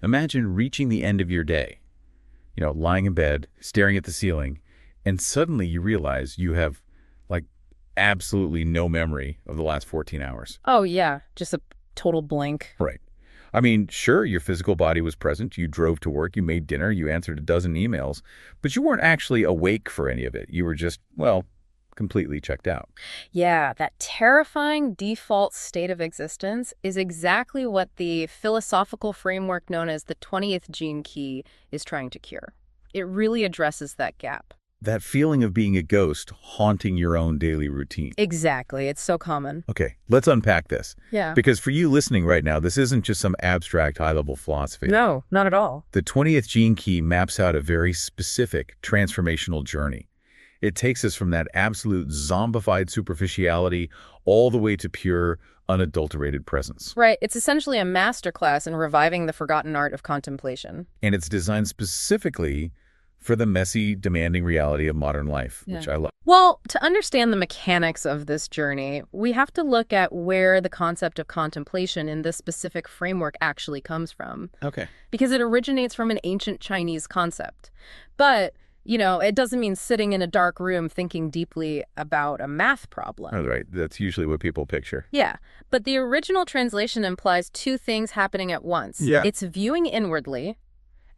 Imagine reaching the end of your day, lying in bed, staring at the ceiling, and suddenly you realize you have, like, absolutely no memory of the last 14 hours. Oh, yeah. Just a total blank. Right. I mean, sure, your physical body was present. You drove to work, you made dinner, you answered a dozen emails, but you weren't actually awake for any of it. You were just, completely checked out. Yeah, that terrifying default state of existence is exactly what the philosophical framework known as the 20th gene key is trying to cure. It really addresses that gap. That feeling of being a ghost haunting your own daily routine. Exactly. It's so common. Okay, let's unpack this. Yeah. Because for you listening right now, this isn't just some abstract high-level philosophy. No, not at all. The 20th gene key maps out a very specific transformational journey. It takes us from that absolute zombified superficiality all the way to pure, unadulterated presence. Right. It's essentially a masterclass in reviving the forgotten art of contemplation. And it's designed specifically for the messy, demanding reality of modern life, which I love. Well, to understand the mechanics of this journey, we have to look at where the concept of contemplation in this specific framework actually comes from. Okay. Because it originates from an ancient Chinese concept. But it doesn't mean sitting in a dark room thinking deeply about a math problem. Oh, right. That's usually what people picture. Yeah. But the original translation implies two things happening at once. Yeah. It's viewing inwardly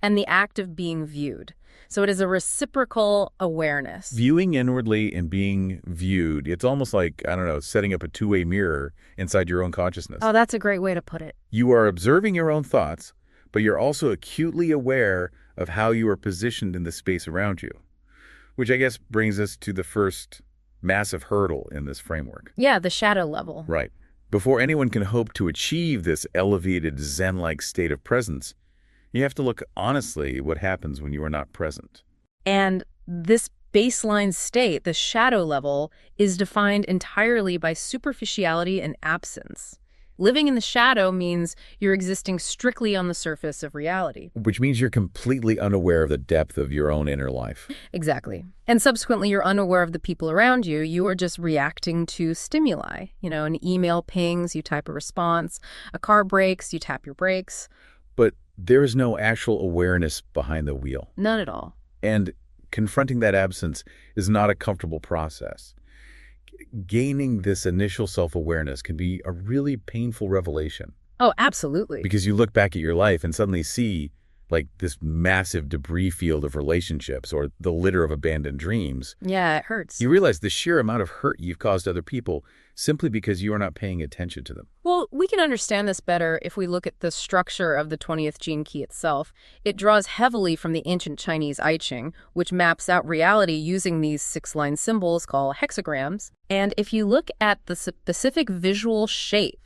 and the act of being viewed. So it is a reciprocal awareness. Viewing inwardly and being viewed. It's almost like, setting up a two-way mirror inside your own consciousness. Oh, that's a great way to put it. You are observing your own thoughts, but you're also acutely aware of how you are positioned in the space around you, which I guess brings us to the first massive hurdle in this framework. Yeah, the shadow level. Right. Before anyone can hope to achieve this elevated Zen-like state of presence, you have to look honestly at what happens when you are not present. And this baseline state, the shadow level, is defined entirely by superficiality and absence. Living in the shadow means you're existing strictly on the surface of reality. Which means you're completely unaware of the depth of your own inner life. Exactly. And subsequently, you're unaware of the people around you. You are just reacting to stimuli. An email pings, you type a response. A car brakes, you tap your brakes. But there is no actual awareness behind the wheel. None at all. And confronting that absence is not a comfortable process. Gaining this initial self-awareness can be a really painful revelation. Oh, absolutely. Because you look back at your life and suddenly see, this massive debris field of relationships or the litter of abandoned dreams. Yeah, it hurts. You realize the sheer amount of hurt you've caused other people simply because you are not paying attention to them. Well, we can understand this better if we look at the structure of the 20th gene key itself. It draws heavily from the ancient Chinese I Ching, which maps out reality using these 6-line symbols called hexagrams. And if you look at the specific visual shape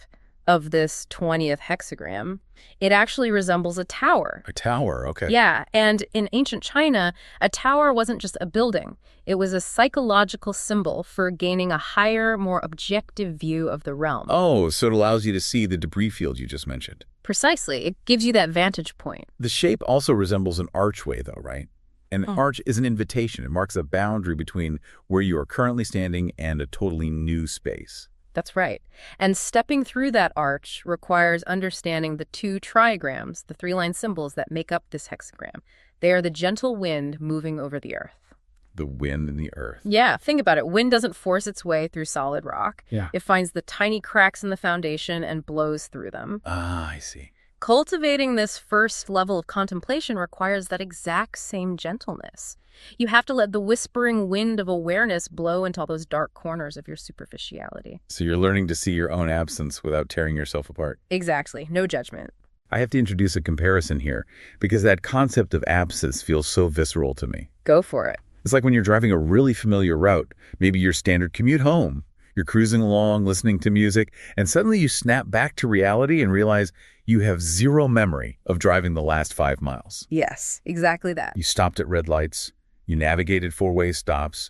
of this 20th hexagram, it actually resembles a tower. A tower, okay. Yeah, and in ancient China, a tower wasn't just a building. It was a psychological symbol for gaining a higher, more objective view of the realm. Oh, so it allows you to see the debris field you just mentioned. Precisely. It gives you that vantage point. The shape also resembles an archway, though, right? An arch is an invitation. It marks a boundary between where you are currently standing and a totally new space. That's right. And stepping through that arch requires understanding the two trigrams, the 3-line symbols that make up this hexagram. They are the gentle wind moving over the earth. The wind and the earth. Yeah, think about it. Wind doesn't force its way through solid rock. Yeah. It finds the tiny cracks in the foundation and blows through them. Ah, I see. Cultivating this first level of contemplation requires that exact same gentleness. You have to let the whispering wind of awareness blow into all those dark corners of your superficiality. So you're learning to see your own absence without tearing yourself apart. Exactly. No judgment. I have to introduce a comparison here because that concept of absence feels so visceral to me. Go for it. It's like when you're driving a really familiar route, maybe your standard commute home. You're cruising along, listening to music, and suddenly you snap back to reality and realize you have zero memory of driving the last 5 miles. Yes, exactly that. You stopped at red lights, you navigated 4-way stops,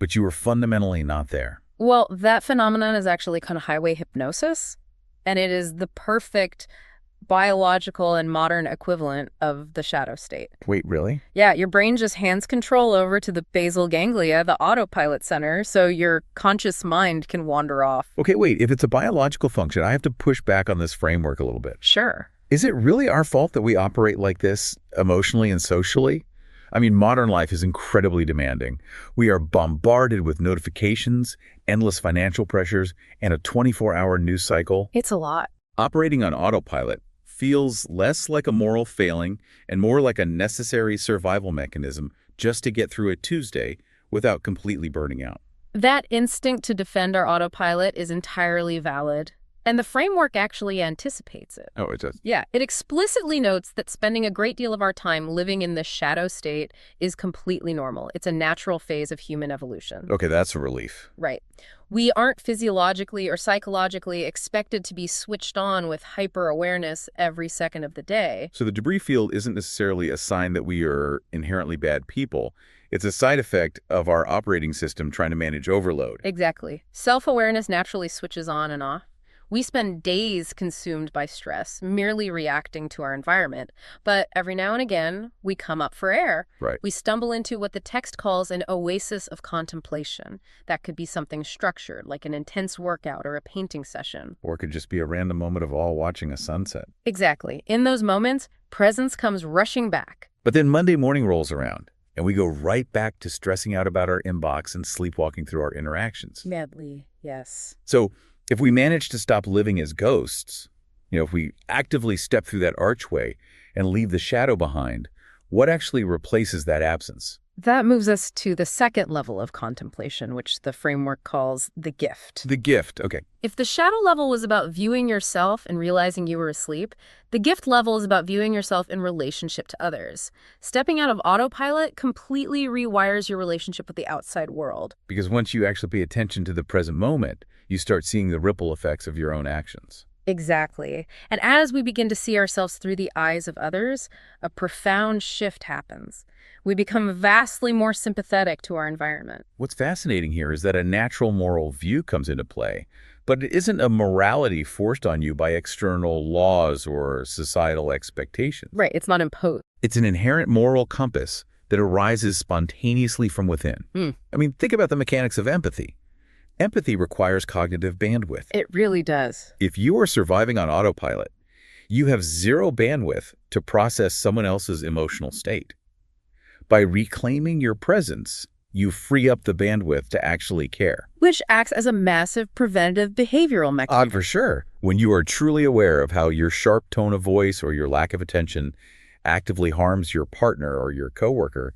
but you were fundamentally not there. Well, that phenomenon is actually kind of highway hypnosis, and it is the perfect biological and modern equivalent of the shadow state. Wait, really? Yeah, your brain just hands control over to the basal ganglia, the autopilot center, so your conscious mind can wander off. Okay, wait, if it's a biological function, I have to push back on this framework a little bit. Sure. Is it really our fault that we operate like this emotionally and socially? I mean, modern life is incredibly demanding. We are bombarded with notifications, endless financial pressures, and a 24-hour news cycle. It's a lot. Operating on autopilot feels less like a moral failing and more like a necessary survival mechanism just to get through a Tuesday without completely burning out. That instinct to defend our autopilot is entirely valid. And the framework actually anticipates it. Oh, it does. Yeah, it explicitly notes that spending a great deal of our time living in this shadow state is completely normal. It's a natural phase of human evolution. Okay, that's a relief. Right. We aren't physiologically or psychologically expected to be switched on with hyper-awareness every second of the day. So the debris field isn't necessarily a sign that we are inherently bad people. It's a side effect of our operating system trying to manage overload. Exactly. Self-awareness naturally switches on and off. We spend days consumed by stress, merely reacting to our environment. But every now and again, we come up for air. Right. We stumble into what the text calls an oasis of contemplation. That could be something structured, like an intense workout or a painting session. Or it could just be a random moment of all watching a sunset. Exactly. In those moments, presence comes rushing back. But then Monday morning rolls around, and we go right back to stressing out about our inbox and sleepwalking through our interactions. Madly, yes. So if we manage to stop living as ghosts, if we actively step through that archway and leave the shadow behind, what actually replaces that absence? That moves us to the second level of contemplation, which the framework calls the gift. The gift, okay. If the shadow level was about viewing yourself and realizing you were asleep, the gift level is about viewing yourself in relationship to others. Stepping out of autopilot completely rewires your relationship with the outside world. Because once you actually pay attention to the present moment, you start seeing the ripple effects of your own actions. Exactly. And as we begin to see ourselves through the eyes of others, a profound shift happens. We become vastly more sympathetic to our environment. What's fascinating here is that a natural moral view comes into play, but it isn't a morality forced on you by external laws or societal expectations. Right, it's not imposed. It's an inherent moral compass that arises spontaneously from within. I mean, think about the mechanics of empathy. Empathy requires cognitive bandwidth. It really does. If you are surviving on autopilot, you have zero bandwidth to process someone else's emotional state. By reclaiming your presence, you free up the bandwidth to actually care. Which acts as a massive preventative behavioral mechanism. For sure. When you are truly aware of how your sharp tone of voice or your lack of attention actively harms your partner or your coworker,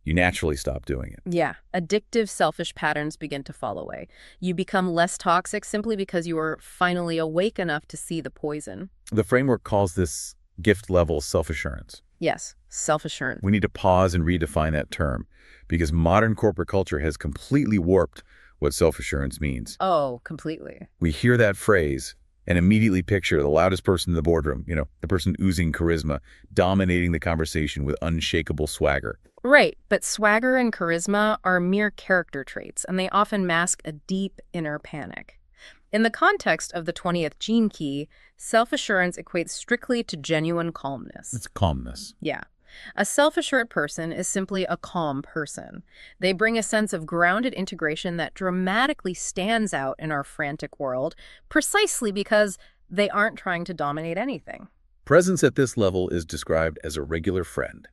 you naturally stop doing it. Yeah, addictive, selfish patterns begin to fall away. You become less toxic simply because you are finally awake enough to see the poison. The framework calls this gift level self-assurance. Yes, self-assurance. We need to pause and redefine that term because modern corporate culture has completely warped what self-assurance means. Oh, completely. We hear that phrase and immediately picture the loudest person in the boardroom, the person oozing charisma, dominating the conversation with unshakable swagger. Right, but swagger and charisma are mere character traits, and they often mask a deep inner panic. In the context of the 20th gene key, self-assurance equates strictly to genuine calmness. It's calmness. Yeah. A self-assured person is simply a calm person. They bring a sense of grounded integration that dramatically stands out in our frantic world, precisely because they aren't trying to dominate anything. Presence at this level is described as a regular friend.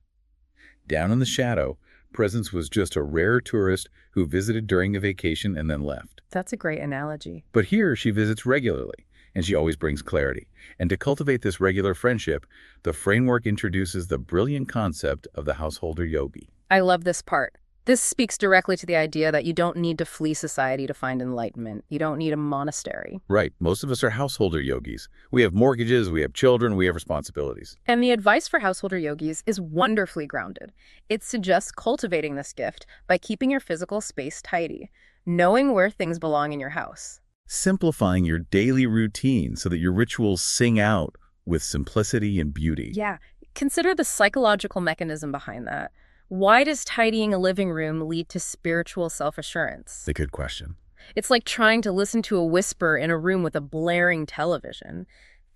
Down in the shadow, presence was just a rare tourist who visited during a vacation and then left. That's a great analogy. But here she visits regularly, and she always brings clarity. And to cultivate this regular friendship, the framework introduces the brilliant concept of the householder yogi. I love this part. This speaks directly to the idea that you don't need to flee society to find enlightenment. You don't need a monastery. Right. Most of us are householder yogis. We have mortgages, we have children, we have responsibilities. And the advice for householder yogis is wonderfully grounded. It suggests cultivating this gift by keeping your physical space tidy, knowing where things belong in your house. Simplifying your daily routine so that your rituals sing out with simplicity and beauty. Yeah. Consider the psychological mechanism behind that. Why does tidying a living room lead to spiritual self-assurance? It's a good question. It's like trying to listen to a whisper in a room with a blaring television.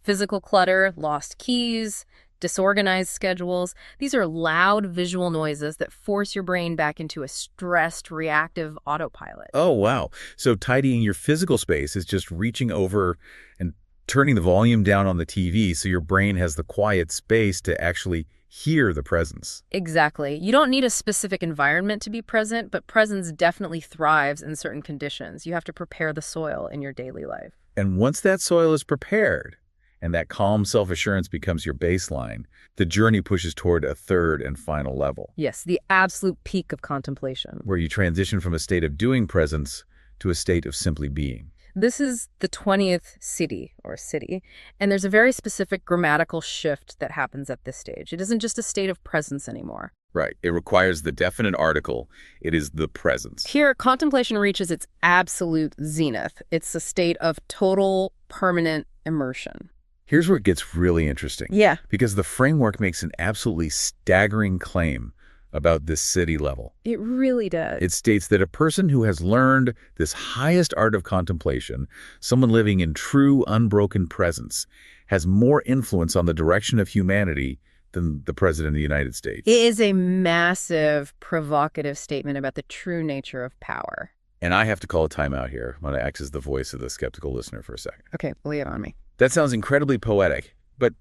Physical clutter, lost keys, disorganized schedules. These are loud visual noises that force your brain back into a stressed, reactive autopilot. Oh, wow. So tidying your physical space is just reaching over and turning the volume down on the TV so your brain has the quiet space to actually hear the presence. Exactly. You don't need a specific environment to be present, but presence definitely thrives in certain conditions. You have to prepare the soil in your daily life. And once that soil is prepared, and that calm self-assurance becomes your baseline, the journey pushes toward a third and final level, Yes, the absolute peak of contemplation. where you transition from a state of doing presence to a state of simply being. This is the 20th city, and there's a very specific grammatical shift that happens at this stage. It isn't just a state of presence anymore. Right. It requires the definite article. It is the presence. Here, contemplation reaches its absolute zenith. It's a state of total, permanent immersion. Here's where it gets really interesting. Yeah. Because the framework makes an absolutely staggering claim about this city level. It really does. It states that a person who has learned this highest art of contemplation, someone living in true unbroken presence, has more influence on the direction of humanity than the President of the United States. It is a massive, provocative statement about the true nature of power. And I have to call a timeout here. I'm going to act as the voice of the skeptical listener for a second. Okay, lay it on me. That sounds incredibly poetic, but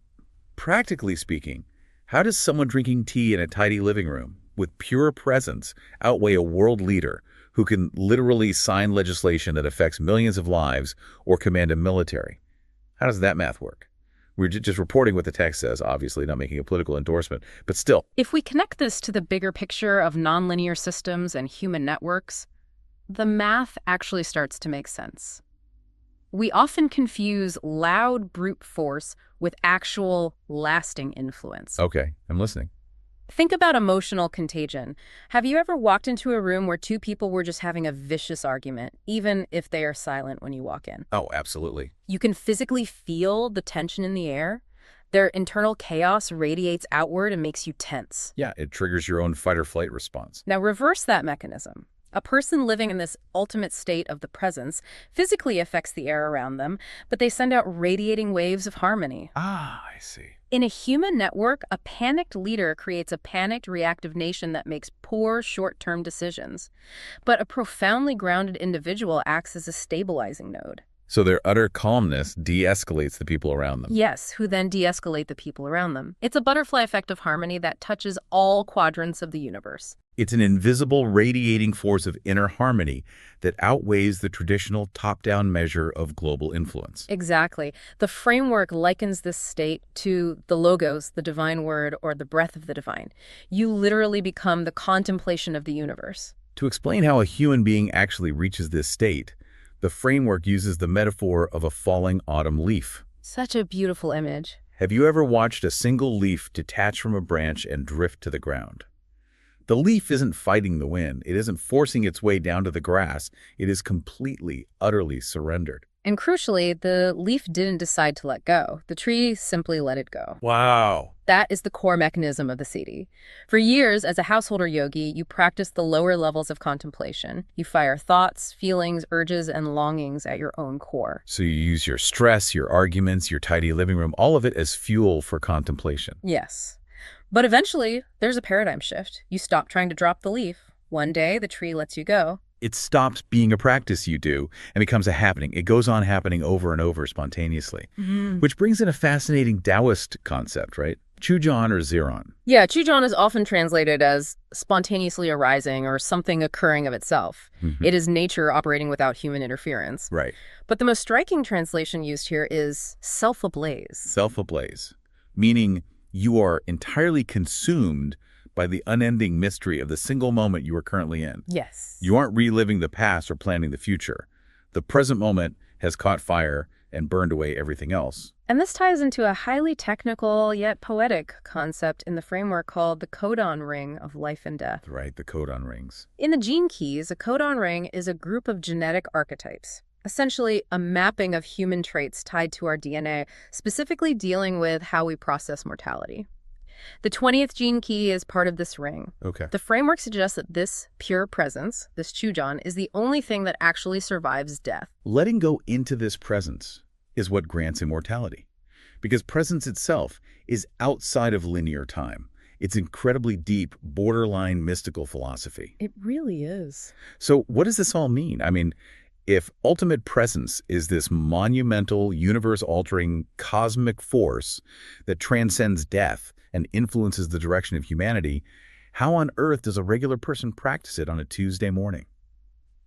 practically speaking, how does someone drinking tea in a tidy living room with pure presence outweigh a world leader who can literally sign legislation that affects millions of lives or command a military? How does that math work? We're just reporting what the text says, obviously, not making a political endorsement, but still. If we connect this to the bigger picture of nonlinear systems and human networks, the math actually starts to make sense. We often confuse loud brute force with actual lasting influence. Okay, I'm listening. Think about emotional contagion. Have you ever walked into a room where two people were just having a vicious argument, even if they are silent when you walk in? Oh, absolutely. You can physically feel the tension in the air. Their internal chaos radiates outward and makes you tense. Yeah, it triggers your own fight or flight response. Now reverse that mechanism. A person living in this ultimate state of the presence physically affects the air around them, but they send out radiating waves of harmony. Ah, I see. In a human network, a panicked leader creates a panicked, reactive nation that makes poor, short-term decisions. But a profoundly grounded individual acts as a stabilizing node. So their utter calmness de-escalates the people around them. Yes, who then de-escalate the people around them. It's a butterfly effect of harmony that touches all quadrants of the universe. It's an invisible radiating force of inner harmony that outweighs the traditional top-down measure of global influence. Exactly. The framework likens this state to the logos, the divine word, or the breath of the divine. You literally become the contemplation of the universe. To explain how a human being actually reaches this state, the framework uses the metaphor of a falling autumn leaf. Such a beautiful image. Have you ever watched a single leaf detach from a branch and drift to the ground? The leaf isn't fighting the wind. It isn't forcing its way down to the grass. It is completely, utterly surrendered. And crucially, the leaf didn't decide to let go. The tree simply let it go. Wow. That is the core mechanism of the siddhi. For years, as a householder yogi, you practice the lower levels of contemplation. You fire thoughts, feelings, urges, and longings at your own core. So you use your stress, your arguments, your tidy living room, all of it as fuel for contemplation. Yes. But eventually, there's a paradigm shift. You stop trying to drop the leaf. One day, the tree lets you go. It stops being a practice you do and becomes a happening. It goes on happening over and over spontaneously, which brings in a fascinating Taoist concept, right? Chujan or Ziran. Yeah, Chujan is often translated as spontaneously arising or something occurring of itself. It is nature operating without human interference. Right. But the most striking translation used here is self-ablaze. Self-ablaze, meaning you are entirely consumed by the unending mystery of the single moment you are currently in. Yes. You aren't reliving the past or planning the future. The present moment has caught fire and burned away everything else. And this ties into a highly technical yet poetic concept in the framework called the codon ring of life and death. Right, the codon rings. In the gene keys, a codon ring is a group of genetic archetypes, essentially a mapping of human traits tied to our DNA, specifically dealing with how we process mortality. The 20th gene key is part of this ring. Okay. The framework suggests that this pure presence, this chujan, is the only thing that actually survives death. Letting go into this presence is what grants immortality, because presence itself is outside of linear time. It's incredibly deep, borderline mystical philosophy. It really is. So what does this all mean? I mean, If ultimate presence is this monumental, universe-altering cosmic force that transcends death and influences the direction of humanity, how on earth does a regular person practice it on a Tuesday morning?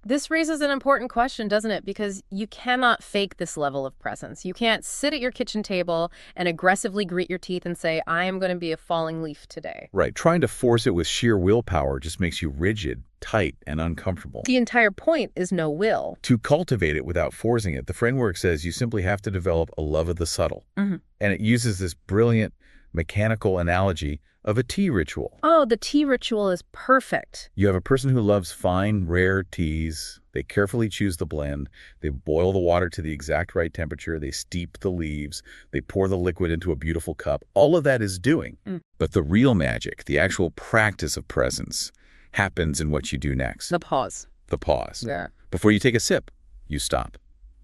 This raises an important question, doesn't it? Because you cannot fake this level of presence. You can't sit at your kitchen table and aggressively grit your teeth and say, I am going to be a falling leaf today. Right, trying to force it with sheer willpower just makes you rigid, tight, and uncomfortable. The entire point is no will. To cultivate it without forcing it, the framework says you simply have to develop a love of the subtle. And it uses this brilliant mechanical analogy of a tea ritual. Oh, the tea ritual is perfect. You have a person who loves fine, rare teas. They carefully choose the blend. They boil the water to the exact right temperature. They steep the leaves. They pour the liquid into a beautiful cup. All of that is doing. But the real magic, the actual practice of presence, happens in what you do next. The pause. The pause. Yeah. Before you take a sip, you stop.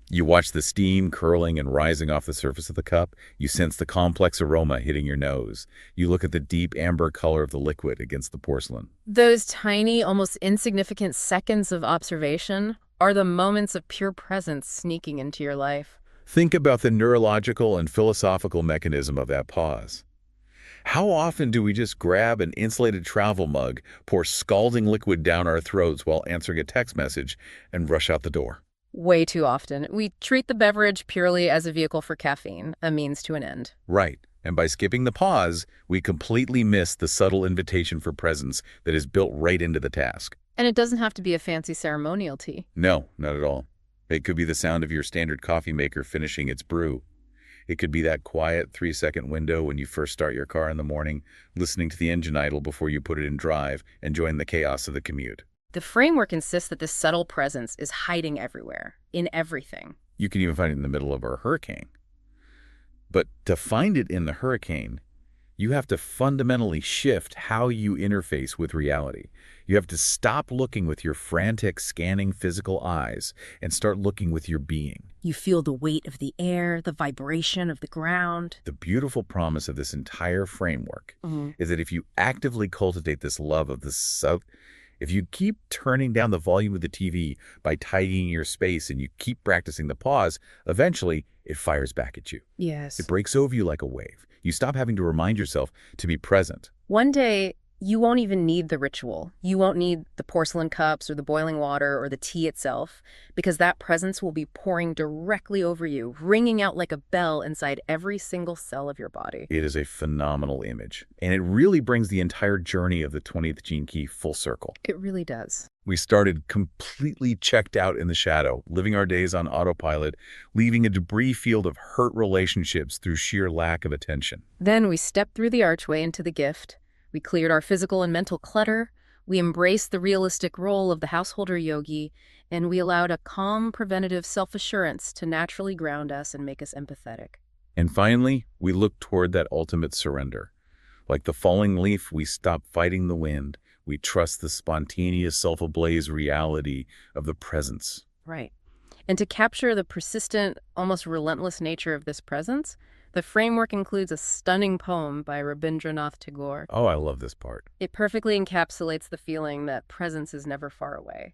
You watch the steam curling and rising off the surface of the cup. You sense the complex aroma hitting your nose. You look at the deep amber color of the liquid against the porcelain. Those tiny, almost insignificant seconds of observation are the moments of pure presence sneaking into your life. Think about the neurological and philosophical mechanism of that pause. How often do we just grab an insulated travel mug, pour scalding liquid down our throats while answering a text message, and rush out the door? Way too often. We treat the beverage purely as a vehicle for caffeine, a means to an end. Right. And by skipping the pause, we completely miss the subtle invitation for presence that is built right into the task. And it doesn't have to be a fancy ceremonial tea. No, not at all. It could be the sound of your standard coffee maker finishing its brew. It could be that quiet 3-second window when you first start your car in the morning, listening to the engine idle before you put it in drive, enjoying the chaos of the commute. The framework insists that this subtle presence is hiding everywhere, in everything. You can even find it in the middle of a hurricane. But to find it in the hurricane, you have to fundamentally shift how you interface with reality. You have to stop looking with your frantic, scanning physical eyes and start looking with your being. You feel the weight of the air, the vibration of the ground. The beautiful promise of this entire framework is that if you actively cultivate this love of the subtle, if you keep turning down the volume of the TV by tidying your space and you keep practicing the pause, eventually it fires back at you. Yes. It breaks over you like a wave. You stop having to remind yourself to be present. One day, you won't even need the ritual. You won't need the porcelain cups or the boiling water or the tea itself, because that presence will be pouring directly over you, ringing out like a bell inside every single cell of your body. It is a phenomenal image, and it really brings the entire journey of the 20th gene key full circle. It really does. We started completely checked out in the shadow, living our days on autopilot, leaving a debris field of hurt relationships through sheer lack of attention. Then we stepped through the archway into the gift. We cleared our physical and mental clutter. We embraced the realistic role of the householder yogi, and we allowed a calm, preventative self-assurance to naturally ground us and make us empathetic. And finally, we looked toward that ultimate surrender. Like the falling leaf, we stop fighting the wind. We trust the spontaneous, self-ablaze reality of the presence. Right. And to capture the persistent, almost relentless nature of this presence, the framework includes a stunning poem by Rabindranath Tagore. Oh, I love this part. It perfectly encapsulates the feeling that presence is never far away.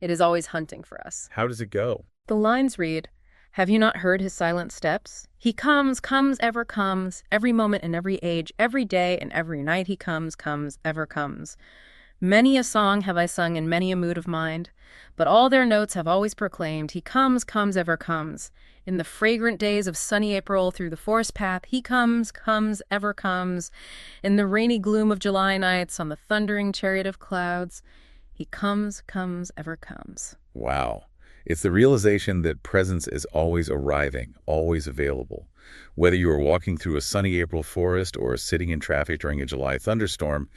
It is always hunting for us. How does it go? The lines read, "Have you not heard his silent steps? He comes, ever comes, every moment and every age, every day and every night he comes, ever comes. Many a song have I sung in many a mood of mind, but all their notes have always proclaimed, he comes, ever comes. In the fragrant days of sunny April through the forest path, he comes, ever comes. In the rainy gloom of July nights on the thundering chariot of clouds, he comes, ever comes." Wow. It's the realization that presence is always arriving, always available. Whether you are walking through a sunny April forest or sitting in traffic during a July thunderstorm,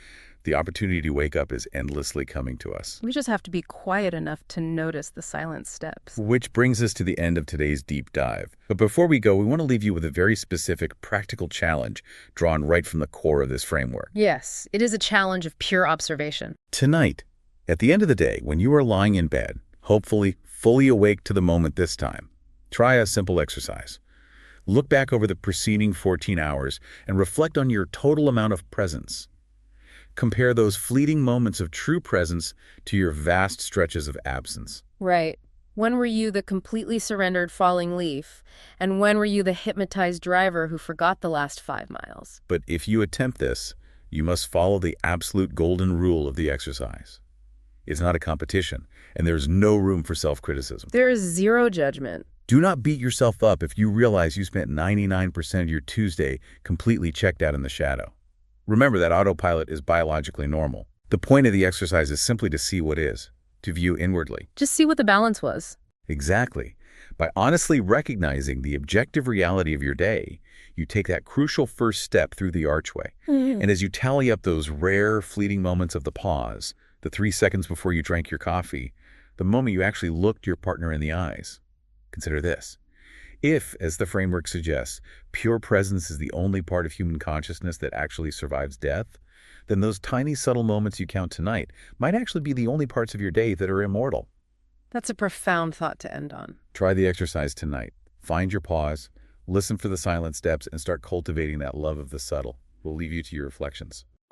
the opportunity to wake up is endlessly coming to us. We just have to be quiet enough to notice the silent steps. Which brings us to the end of today's deep dive. But before we go, we want to leave you with a very specific, practical challenge drawn right from the core of this framework. Yes, it is a challenge of pure observation. Tonight, at the end of the day, when you are lying in bed, hopefully fully awake to the moment this time, try a simple exercise. Look back over the preceding 14 hours and reflect on your total amount of presence. Compare those fleeting moments of true presence to your vast stretches of absence. Right. When were you the completely surrendered falling leaf? And when were you the hypnotized driver who forgot the last 5 miles? But if you attempt this, you must follow the absolute golden rule of the exercise. It's not a competition, and there's no room for self-criticism. There is zero judgment. Do not beat yourself up if you realize you spent 99% of your Tuesday completely checked out in the shadow. Remember that autopilot is biologically normal. The point of the exercise is simply to see what is, to view inwardly. Just see what the balance was. Exactly. By honestly recognizing the objective reality of your day, you take that crucial first step through the archway. And as you tally up those rare, fleeting moments of the pause, the 3 seconds before you drank your coffee, the moment you actually looked your partner in the eyes, consider this. If, as the framework suggests, pure presence is the only part of human consciousness that actually survives death, then those tiny, subtle moments you count tonight might actually be the only parts of your day that are immortal. That's a profound thought to end on. Try the exercise tonight. Find your pause, listen for the silent steps, and start cultivating that love of the subtle. We'll leave you to your reflections.